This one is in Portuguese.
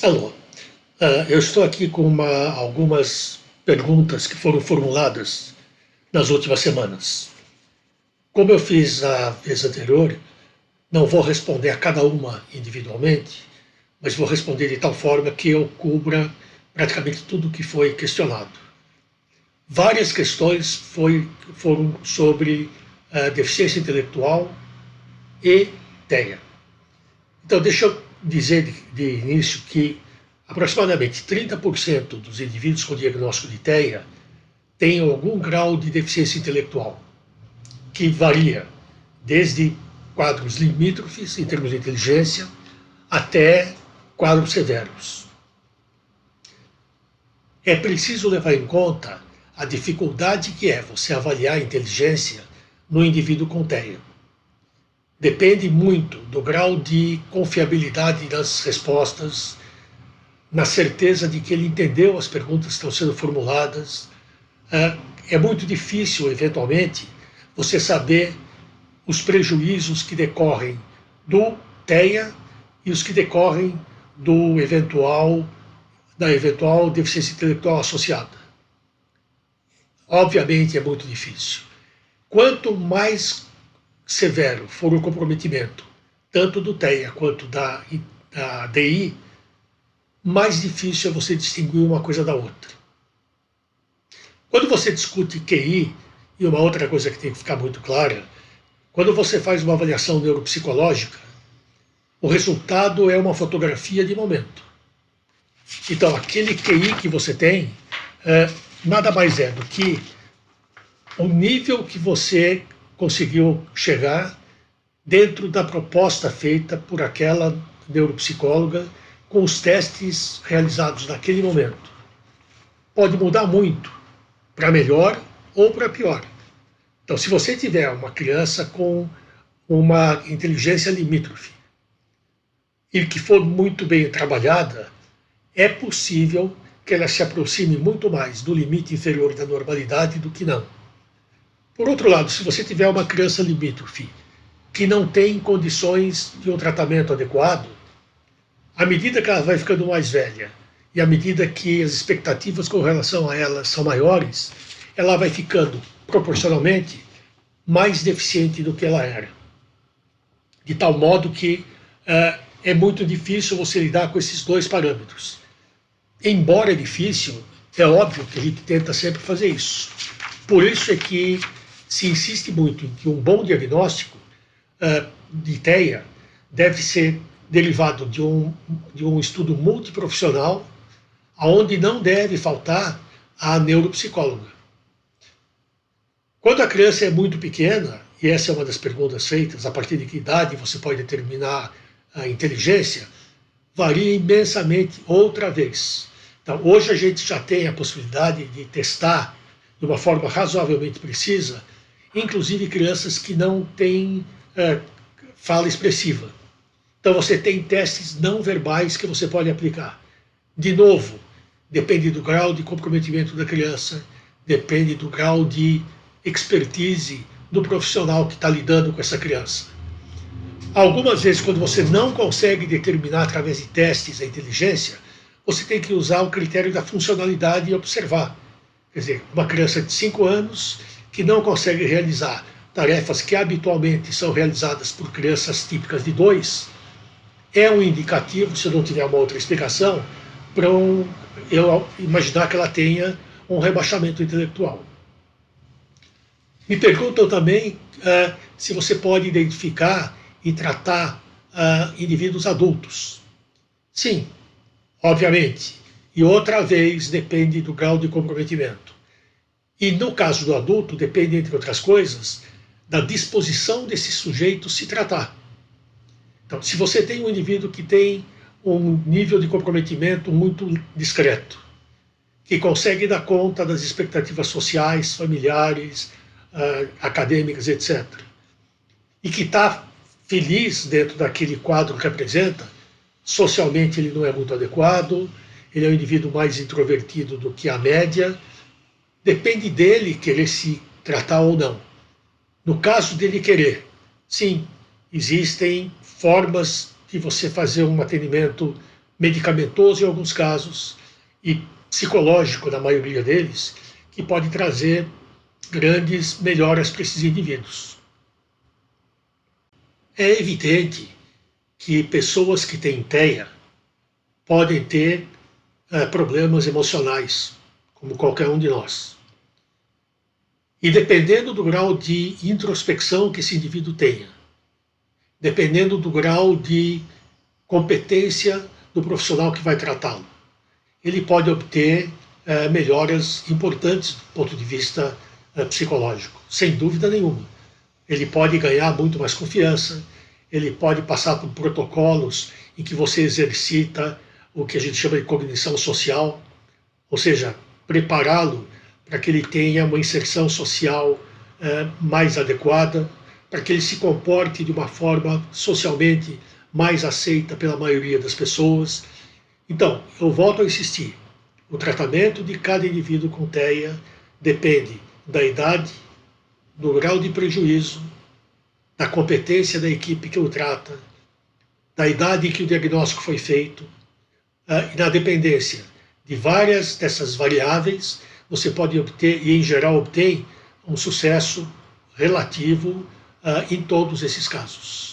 Alô, eu estou aqui com algumas perguntas que foram formuladas nas últimas semanas. Como eu fiz a vez anterior, não vou responder a cada uma individualmente, mas vou responder de tal forma que eu cubra praticamente tudo o que foi questionado. Várias questões foram sobre deficiência intelectual e TEA. Então, deixa eu dizer de início que aproximadamente 30% dos indivíduos com diagnóstico de TEA têm algum grau de deficiência intelectual, que varia desde quadros limítrofes, em termos de inteligência, até quadros severos. É preciso levar em conta a dificuldade que é você avaliar a inteligência no indivíduo com TEA. Depende muito do grau de confiabilidade das respostas, na certeza de que ele entendeu as perguntas que estão sendo formuladas. É muito difícil, eventualmente, você saber os prejuízos que decorrem do TEA e os que decorrem da eventual deficiência intelectual associada. Obviamente é muito difícil. Quanto mais severo for o comprometimento, tanto do TEA quanto da DI, mais difícil é você distinguir uma coisa da outra. Quando você discute QI, e uma outra coisa que tem que ficar muito clara, quando você faz uma avaliação neuropsicológica, o resultado é uma fotografia de momento. Então, aquele QI que você tem nada mais é do que o nível que você conseguiu chegar dentro da proposta feita por aquela neuropsicóloga com os testes realizados naquele momento. Pode mudar muito, para melhor ou para pior. Então, se você tiver uma criança com uma inteligência limítrofe e que for muito bem trabalhada, é possível que ela se aproxime muito mais do limite inferior da normalidade do que não. Por outro lado, se você tiver uma criança limítrofe que não tem condições de um tratamento adequado, à medida que ela vai ficando mais velha e à medida que as expectativas com relação a ela são maiores, ela vai ficando proporcionalmente mais deficiente do que ela era. De tal modo que é muito difícil você lidar com esses dois parâmetros. Embora é difícil, é óbvio que a gente tenta sempre fazer isso. Por isso é que se insiste muito em que um bom diagnóstico de TEA deve ser derivado de um estudo multiprofissional, onde não deve faltar a neuropsicóloga. Quando a criança é muito pequena, e essa é uma das perguntas feitas, a partir de que idade você pode determinar a inteligência, varia imensamente outra vez. Então, hoje a gente já tem a possibilidade de testar de uma forma razoavelmente precisa, inclusive crianças que não têm fala expressiva. Então você tem testes não verbais que você pode aplicar. De novo, depende do grau de comprometimento da criança, depende do grau de expertise do profissional que está lidando com essa criança. Algumas vezes, quando você não consegue determinar através de testes a inteligência, você tem que usar o critério da funcionalidade e observar. Quer dizer, uma criança de 5 anos que não consegue realizar tarefas que habitualmente são realizadas por crianças típicas de 2, é um indicativo, se não tiver uma outra explicação, para eu imaginar que ela tenha um rebaixamento intelectual. Me perguntam também se você pode identificar e tratar indivíduos adultos. Sim, obviamente. E outra vez depende do grau de comprometimento. E no caso do adulto, depende, entre outras coisas, da disposição desse sujeito se tratar. Então, se você tem um indivíduo que tem um nível de comprometimento muito discreto, que consegue dar conta das expectativas sociais, familiares, acadêmicas, etc., e que está feliz dentro daquele quadro que apresenta, socialmente ele não é muito adequado, ele é um indivíduo mais introvertido do que a média, depende dele querer se tratar ou não. No caso dele querer, sim, existem formas de você fazer um atendimento medicamentoso em alguns casos e psicológico na maioria deles, que pode trazer grandes melhoras para esses indivíduos. É evidente que pessoas que têm TEA podem ter problemas emocionais, como qualquer um de nós. E dependendo do grau de introspecção que esse indivíduo tenha, dependendo do grau de competência do profissional que vai tratá-lo, ele pode obter melhoras importantes do ponto de vista psicológico, sem dúvida nenhuma. Ele pode ganhar muito mais confiança, ele pode passar por protocolos em que você exercita o que a gente chama de cognição social, ou seja, prepará-lo para que ele tenha uma inserção social mais adequada, para que ele se comporte de uma forma socialmente mais aceita pela maioria das pessoas. Então, eu volto a insistir, o tratamento de cada indivíduo com TEA depende da idade, do grau de prejuízo, da competência da equipe que o trata, da idade em que o diagnóstico foi feito, e na dependência de várias dessas variáveis, você pode obter, e em geral obtém, um sucesso relativo em todos esses casos.